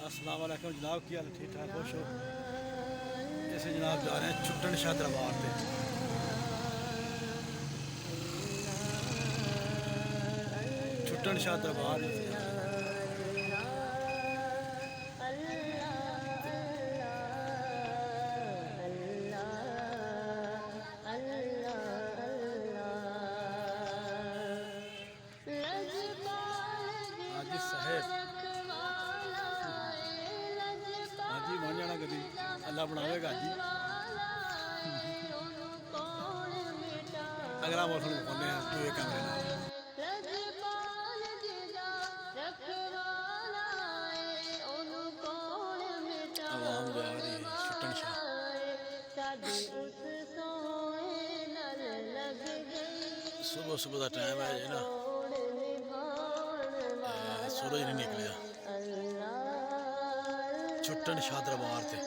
अस्सलाम वालेकुम जनाब, की हाल ठीक ठाक खुश हो। ऐसे जनाब जा रहे हैं छुट्टन शाह दरबार पे। छुट्टन शाह दरबार हाजी साहेब हाजी बन जाना कभी अल्लाह बनावेगा जी। अगला मौसम खोलने हैं तो ये कैमरे ना आवाम जा रही है छुट्टन शाह। सुबह सुबह का टाइम है ना, सूरज नहीं निकलिया। छुट्टन शाह दरबार थे।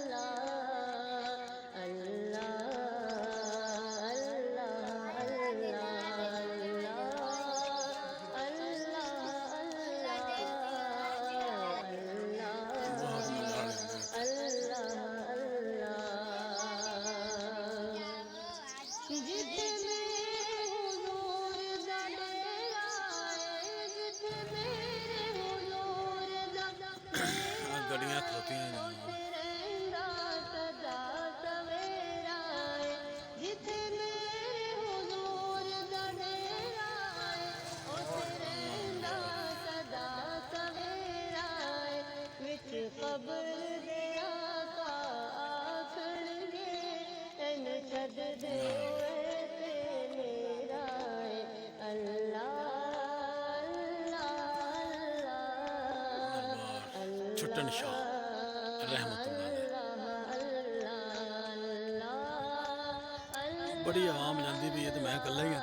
गड्डियाँ खलोती हैं छुट्टन शाह रहमतुल्लाह। बड़ी आवाम जाती भी है तो मैं कला ही हाँ।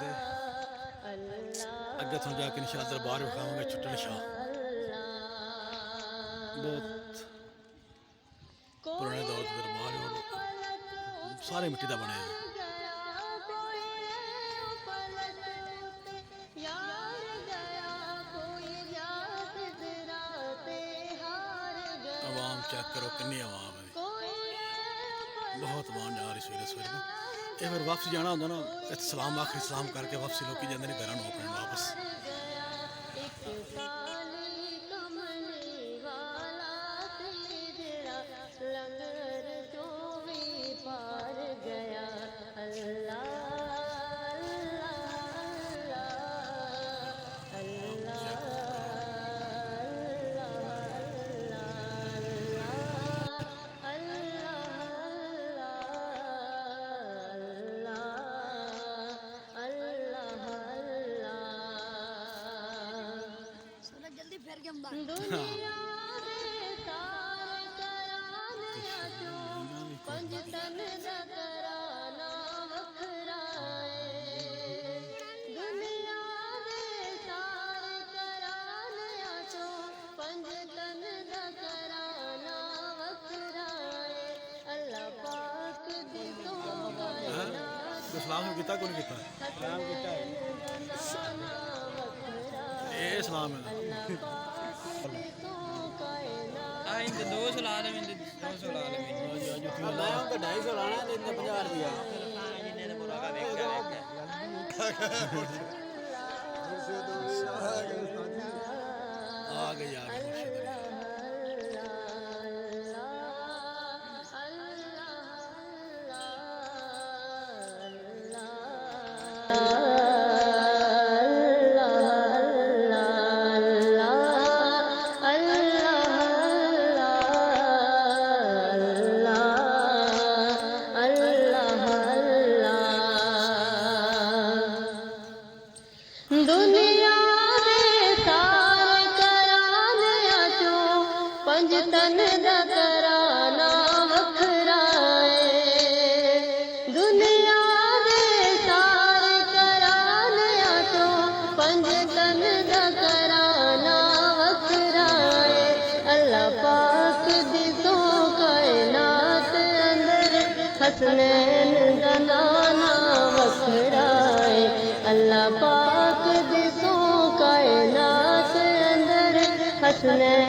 अगे थोड़ा जाके निशान दरबार विखावांगे छुट्टन शाह। बहुत पुराने दौर के दरबार है, सारे मिट्टी का बने हैं। आवाम चेक करो कितनी आवाम है, बहुत आवाम जा रही सवेरे सवेरे। ये फिर वापस जाना होंगे ना, सलाम आखिरी सलाम करके वापसी लोग जाते हैं घर अपने वापस। सलाम किया कौन किया? सलाम किया ये सलाम है इंदे 200 ला ले, इंदे 200 ला ले। मैं उनका 250 लाना है, इंदे 50 रुपया जिन्ने ने बोला का देख आ गई यार हसनैन दा नाना वखराए अल्लाह पाक दिसो कायनात अंदर हसनैन